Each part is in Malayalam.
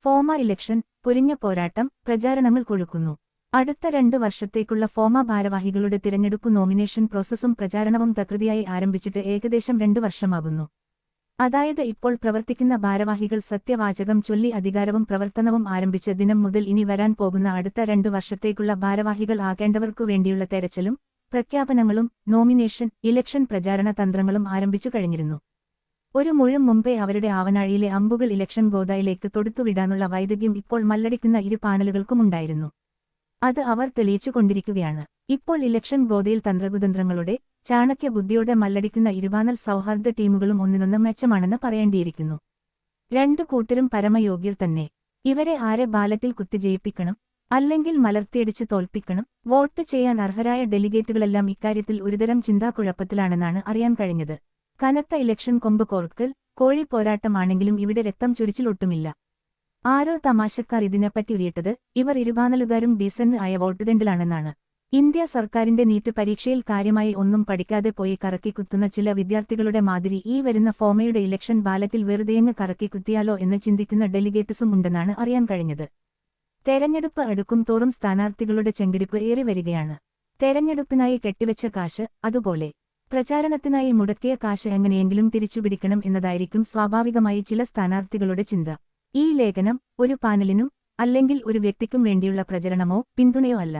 ഫോമ ഇലക്ഷൻ പൊരിഞ്ഞ പോരാട്ടം പ്രചാരണങ്ങൾ കൊഴുക്കുന്നു. അടുത്ത 2 വർഷത്തേക്കുള്ള ഫോമ ഭാരവാഹികളുടെ തിരഞ്ഞെടുപ്പു നോമിനേഷൻ പ്രോസസ്സും പ്രചാരണവും തകൃതിയായി ആരംഭിച്ചിട്ട് ഏകദേശം 2 വർഷമാകുന്നു. അതായത് ഇപ്പോൾ പ്രവർത്തിക്കുന്ന ഭാരവാഹികൾ സത്യവാചകം ചൊല്ലി അധികാരവും പ്രവർത്തനവും ആരംഭിച്ച ദിനം മുതൽ ഇനി വരാൻ പോകുന്ന അടുത്ത 2 വർഷത്തേക്കുള്ള ഭാരവാഹികൾ ആകേണ്ടവർക്കു വേണ്ടിയുള്ള തെരച്ചിലും പ്രഖ്യാപനങ്ങളും നോമിനേഷൻ ഇലക്ഷൻ പ്രചാരണ തന്ത്രങ്ങളും ആരംഭിച്ചു കഴിഞ്ഞിരുന്നു. ഒരു മുഴും മുമ്പേ അവരുടെ ആവനാഴിയിലെ അമ്പുകൾ ഇലക്ഷൻ ഗോദായിലേക്ക് തൊടുത്തുവിടാനുള്ള വൈദഗ്ധ്യം ഇപ്പോൾ മല്ലടിക്കുന്ന ഇരു പാനലുകൾക്കുമുണ്ടായിരുന്നു. അത് അവർ തെളിയിച്ചുകൊണ്ടിരിക്കുകയാണ്. ഇപ്പോൾ ഇലക്ഷൻ ഗോദയിൽ തന്ത്രകുതന്ത്രങ്ങളുടെ ചാണക്യ ബുദ്ധിയോടെ മല്ലടിക്കുന്ന ഇരുപാനൽ സൗഹാർദ്ദ ടീമുകളും ഒന്നിനൊന്ന് മെച്ചമാണെന്ന് പറയേണ്ടിയിരിക്കുന്നു. 2 കൂട്ടരും പരമയോഗ്യർ തന്നെ. ഇവരെ ആരെ ബാലറ്റിൽ കുത്തിജയിപ്പിക്കണം, അല്ലെങ്കിൽ മലർത്തിയടിച്ച് തോൽപ്പിക്കണം? വോട്ട് ചെയ്യാൻ അർഹരായ ഡെലിഗേറ്റുകളെല്ലാം ഇക്കാര്യത്തിൽ ഒരുതരം ചിന്താക്കുഴപ്പത്തിലാണെന്നാണ് അറിയാൻ കഴിഞ്ഞത്. കനത്ത ഇലക്ഷൻ കൊമ്പ് കോർക്കൽ കോഴിപ്പോരാട്ടമാണെങ്കിലും ഇവിടെ രക്തം ചൊരിച്ചിലൊട്ടുമില്ല. ആരോ തമാശക്കാർ ഇതിനെപ്പറ്റി ഉരിയിട്ടത് ഇവർ ഇരുപാനലുകാരും ഡീസന്റ് ആയ വോട്ടുതെണ്ടിലാണെന്നാണ്. ഇന്ത്യ സർക്കാരിന്റെ നീറ്റ് പരീക്ഷയിൽ കാര്യമായി ഒന്നും പഠിക്കാതെ പോയി കറക്കിക്കുത്തുന്ന ചില വിദ്യാർത്ഥികളുടെ മാതിരി ഈ വരുന്ന ഫോമയുടെ ഇലക്ഷൻ ബാലറ്റിൽ വെറുതെയങ്ങ് കറക്കിക്കുത്തിയാലോ എന്ന് ചിന്തിക്കുന്ന ഡെലിഗേറ്റ്സും ഉണ്ടെന്നാണ് അറിയാൻ കഴിഞ്ഞത്. തെരഞ്ഞെടുപ്പ് അടുക്കും തോറും സ്ഥാനാർത്ഥികളുടെ ചെങ്കിടിപ്പ് ഏറി വരികയാണ്. തെരഞ്ഞെടുപ്പിനായി കെട്ടിവെച്ച കാശ് അതുപോലെ പ്രചാരണത്തിനായി മുടക്കിയ കാശ് എങ്ങനെയെങ്കിലും തിരിച്ചുപിടിക്കണം എന്നതായിരിക്കും സ്വാഭാവികമായി ചില സ്ഥാനാർത്ഥികളുടെ ചിന്ത. ഈ ലേഖനം ഒരു പാനലിനും അല്ലെങ്കിൽ ഒരു വ്യക്തിക്കും വേണ്ടിയുള്ള പ്രചരണമോ പിന്തുണയോ അല്ല.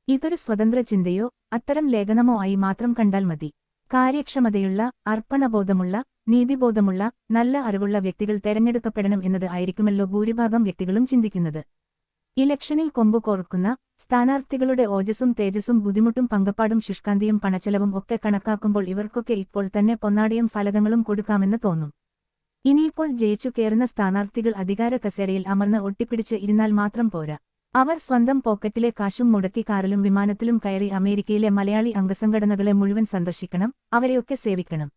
ഇതൊരു സ്വതന്ത്ര ചിന്തയോ അത്തരം ലേഖനമോ ആയി മാത്രം കണ്ടാൽ മതി. കാര്യക്ഷമതയുള്ള അർപ്പണബോധമുള്ള നീതിബോധമുള്ള നല്ല അറിവുള്ള വ്യക്തികൾ തെരഞ്ഞെടുക്കപ്പെടണം എന്നത് ആയിരിക്കുമല്ലോ ഭൂരിഭാഗം വ്യക്തികളും ചിന്തിക്കുന്നത്. ഇലക്ഷനിൽ കൊമ്പു കോർക്കുന്ന സ്ഥാനാർത്ഥികളുടെ ഓജസ്സും തേജസ്സും ബുദ്ധിമുട്ടും പങ്കപ്പാടും ശുഷ്കാന്തിയും പണച്ചെലവും ഒക്കെ കണക്കാക്കുമ്പോൾ ഇവർക്കൊക്കെ ഇപ്പോൾ തന്നെ പൊന്നാടിയും ഫലകങ്ങളും കൊടുക്കാമെന്ന് തോന്നും. ഇനിയിപ്പോൾ ജയിച്ചു കയറുന്ന സ്ഥാനാർത്ഥികൾ അധികാര കസേരയിൽ അമർന്ന് ഒട്ടിപ്പിടിച്ച് ഇരുന്നാൽ മാത്രം പോരാ. അവർ സ്വന്തം പോക്കറ്റിലെ കാശും മുടക്കി കാറിലും വിമാനത്തിലും കയറി അമേരിക്കയിലെ മലയാളി അംഗസംഘടനകളെ മുഴുവൻ സന്ദർശിക്കണം, അവരെയൊക്കെ സേവിക്കണം.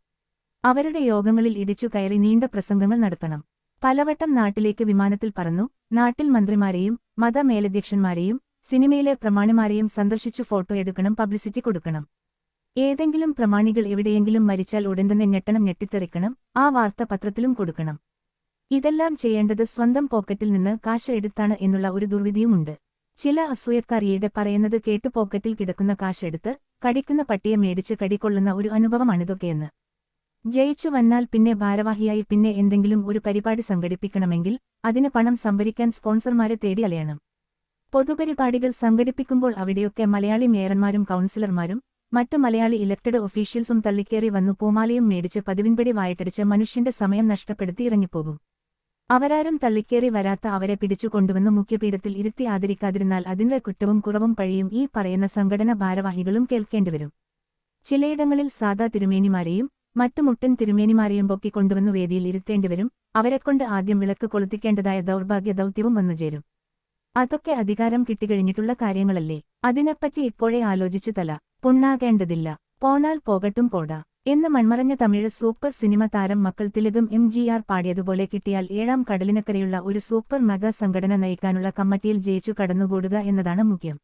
അവരുടെ യോഗങ്ങളിൽ ഇടിച്ചു കയറി നീണ്ട പ്രസംഗങ്ങൾ നടത്തണം. പലവട്ടം നാട്ടിലേക്ക് വിമാനത്തിൽ പറന്നു നാട്ടിൽ മന്ത്രിമാരെയും മതമേലധ്യക്ഷന്മാരെയും സിനിമയിലെ പ്രമാണിമാരെയും സന്ദർശിച്ചു ഫോട്ടോ എടുക്കണം, പബ്ലിസിറ്റി കൊടുക്കണം. ഏതെങ്കിലും പ്രമാണികൾ എവിടെയെങ്കിലും മരിച്ചാൽ ഉടൻ തന്നെ ഞെട്ടിത്തെറിക്കണം, ആ വാർത്ത പത്രത്തിലും കൊടുക്കണം. ഇതെല്ലാം ചെയ്യേണ്ടത് സ്വന്തം പോക്കറ്റിൽ നിന്ന് കാശ് എടുത്താണ് എന്നുള്ള ഒരു ദുർവിധിയുമുണ്ട്. ചില അസൂയക്കാർ ഈയിടെ പറയുന്നത് കേട്ടു പോക്കറ്റിൽ കിടക്കുന്ന കാശെടുത്ത് കടിക്കുന്ന പട്ടിയെ മേടിച്ച് കടികൊള്ളുന്ന ഒരു അനുഭവമാണിതൊക്കെയെന്ന്. ജയിച്ചു വന്നാൽ പിന്നെ ഭാരവാഹിയായി പിന്നെ എന്തെങ്കിലും ഒരു പരിപാടി സംഘടിപ്പിക്കണമെങ്കിൽ അതിന് പണം സംഭരിക്കാൻ സ്പോൺസർമാരെ തേടി അലയണം. പൊതുപരിപാടികൾ സംഘടിപ്പിക്കുമ്പോൾ അവിടെയൊക്കെ മലയാളി മേയർമാരും കൗൺസിലർമാരും മറ്റു മലയാളി ഇലക്ടഡ് ഒഫീഷ്യൽസും തള്ളിക്കേറി വന്നു പൂമാലയും മേടിച്ച് പതിവിൻപടി വായിട്ടടിച്ച് മനുഷ്യന്റെ സമയം നഷ്ടപ്പെടുത്തി ഇറങ്ങിപ്പോകും. അവരാരും തള്ളിക്കേറി വരാത്ത അവരെ പിടിച്ചു കൊണ്ടുവന്ന് മുഖ്യപീഠത്തിൽ ഇരുത്തി ആദരിക്കാതിരുന്നാൽ അതിന്റെ കുറ്റവും കുറവും പഴിയും ഈ പറയുന്ന സംഘടന ഭാരവാഹികളും കേൾക്കേണ്ടിവരും. ചിലയിടങ്ങളിൽ സാധാ തിരുമേനിമാരെയും മറ്റു മുട്ടൻ തിരുമേനിമാരെയും പൊക്കിക്കൊണ്ടുവന്നു വേദിയിൽ ഇരുത്തേണ്ടിവരും. അവരെക്കൊണ്ട് ആദ്യം വിളക്ക് കൊളുത്തിക്കേണ്ടതായ ദൗർഭാഗ്യ ദൗത്യവും വന്നുചേരും. അതൊക്കെ അധികാരം കിട്ടിക്കഴിഞ്ഞിട്ടുള്ള കാര്യങ്ങളല്ലേ? അതിനെപ്പറ്റി ഇപ്പോഴേ ആലോചിച്ചു തല പുണ്ണാകേണ്ടതില്ല. പോണാൽ പോകട്ടും പോടാ എന്ന് മൺമറഞ്ഞ തമിഴ് സൂപ്പർ സിനിമ താരം മക്കൾ തിലകും MGR പാടിയതുപോലെ കിട്ടിയാൽ 7ാം കടലിനക്കരയുള്ള ഒരു സൂപ്പർ മെഗാ സംഘടന നയിക്കാനുള്ള കമ്മിറ്റിയിൽ ജയിച്ചു കടന്നുകൂടുക എന്നതാണ് മുഖ്യം.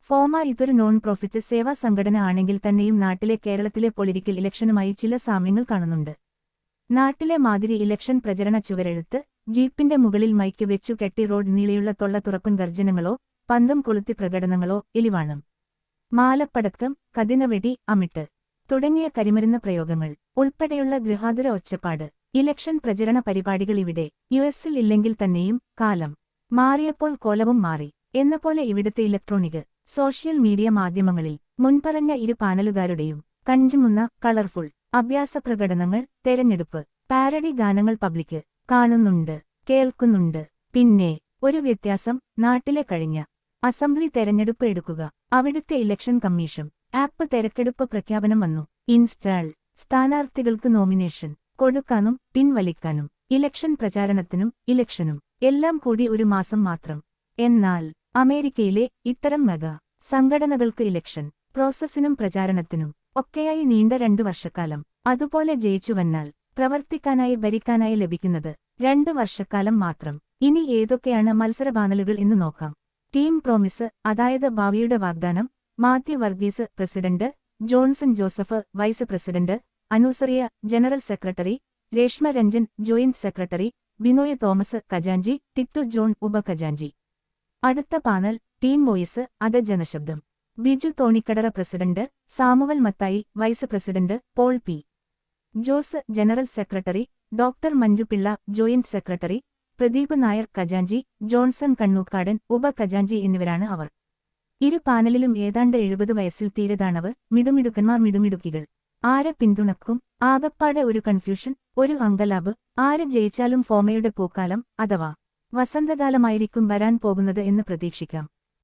ഫോമ ഇതൊരു നോൺ പ്രോഫിറ്റ് സേവാ സംഘടന ആണെങ്കിൽ തന്നെയും നാട്ടിലെ കേരളത്തിലെ പൊളിറ്റിക്കൽ ഇലക്ഷനുമായി ചില സാമ്യങ്ങൾ കാണുന്നുണ്ട്. നാട്ടിലെ മാതിരി ഇലക്ഷൻ പ്രചരണ ചുവരെഴുത്ത്, ജീപ്പിന്റെ മുകളിൽ മൈക്ക് വെച്ചു കെട്ടി റോഡ് നീളെയുള്ള തൊള്ളത്തുറപ്പൻ ഗർജനങ്ങളോ പന്തം കൊളുത്തി പ്രകടനങ്ങളോ എലിവാണം മാലപ്പടക്കം കതിനവെടി അമിട്ട് തുടങ്ങിയ കരിമരുന്ന് പ്രയോഗങ്ങൾ ഉൾപ്പെടെയുള്ള ഗൃഹാതുര ഒച്ചപ്പാട് ഇലക്ഷൻ പ്രചരണ പരിപാടികൾ ഇവിടെ യുഎസിൽ ഇല്ലെങ്കിൽ തന്നെയും കാലം മാറിയപ്പോൾ കോലവും മാറി എന്നപോലെ ഇവിടുത്തെ ഇലക്ട്രോണിക് സോഷ്യൽ മീഡിയ മാധ്യമങ്ങളിൽ മുൻപറഞ്ഞ ഇരു പാനലുകാരുടെയും കഞ്ചുമുന്ന കളർഫുൾ അഭ്യാസ പ്രകടനങ്ങൾ തെരഞ്ഞെടുപ്പ് പാരഡി ഗാനങ്ങൾ പബ്ലിക് കാണുന്നുണ്ട്, കേൾക്കുന്നുണ്ട്. പിന്നെ ഒരു വ്യത്യാസം, നാട്ടിലെ കഴിഞ്ഞ അസംബ്ലി തെരഞ്ഞെടുപ്പ് എടുക്കുക. അവിടുത്തെ ഇലക്ഷൻ കമ്മീഷൻ ആപ്പ് തെരഞ്ഞെടുപ്പ് പ്രഖ്യാപനം വന്നു. ഇൻസ്റ്റാൾ സ്ഥാനാർത്ഥികൾക്ക് നോമിനേഷൻ കൊടുക്കാനും പിൻവലിക്കാനും ഇലക്ഷൻ പ്രചാരണത്തിനും ഇലക്ഷനും എല്ലാം കൂടി ഒരു മാസം മാത്രം. എന്നാൽ അമേരിക്കയിലെ ഇത്തരം മെഗാ സംഘടനകൾക്ക് ഇലക്ഷൻ പ്രോസസ്സിനും പ്രചാരണത്തിനും ഒക്കെയായി നീണ്ട 2 വർഷക്കാലം. അതുപോലെ ജയിച്ചു വന്നാൽ പ്രവർത്തിക്കാനായി ഭരിക്കാനായി ലഭിക്കുന്നത് 2 വർഷക്കാലം മാത്രം. ഇനി ഏതൊക്കെയാണ് മത്സരപാനലുകൾ എന്ന് നോക്കാം. ടീം പ്രോമിസ്, അതായത് ഭാവിയുടെ വാഗ്ദാനം. Mathew Varghese president, Johnson Joseph vice president, അനുസറിയ general secretary, Reshma Ranjan joint secretary, Binoy Thomas ഖജാഞ്ചി, ടിറ്റു ജോൺ ഉപഖജാഞ്ചി. അടുത്ത പാനൽ ടീം വോയിസ് അത് ജനശബ്ദം. ബിജു തോണിക്കടറ president, Samuel Mathai vice president, Paul P. Jose general secretary, doctor Manju Pillai joint secretary, Pradeep Nair ഖജാഞ്ചി, ജോൺസൺ കണ്ണൂക്കാടൻ ഉപഖജാഞ്ചി എന്നിവരാണ് അവർ. ഇരു പാനലിലും ഏതാണ്ട് 70 വയസ്സിൽ തീരതാണവർ, മിടുമിടുക്കന്മാർ മിടുമിടുക്കികൾ. ആരെ പിന്തുണക്കും? ആകപ്പാടെ ഒരു കൺഫ്യൂഷൻ, ഒരു അങ്കലാബ്. ആര് ജയിച്ചാലും ഫോമയുടെ പൂക്കാലം അഥവാ വസന്തകാലമായിരിക്കും വരാൻ പോകുന്നത് എന്ന് പ്രതീക്ഷിക്കാം.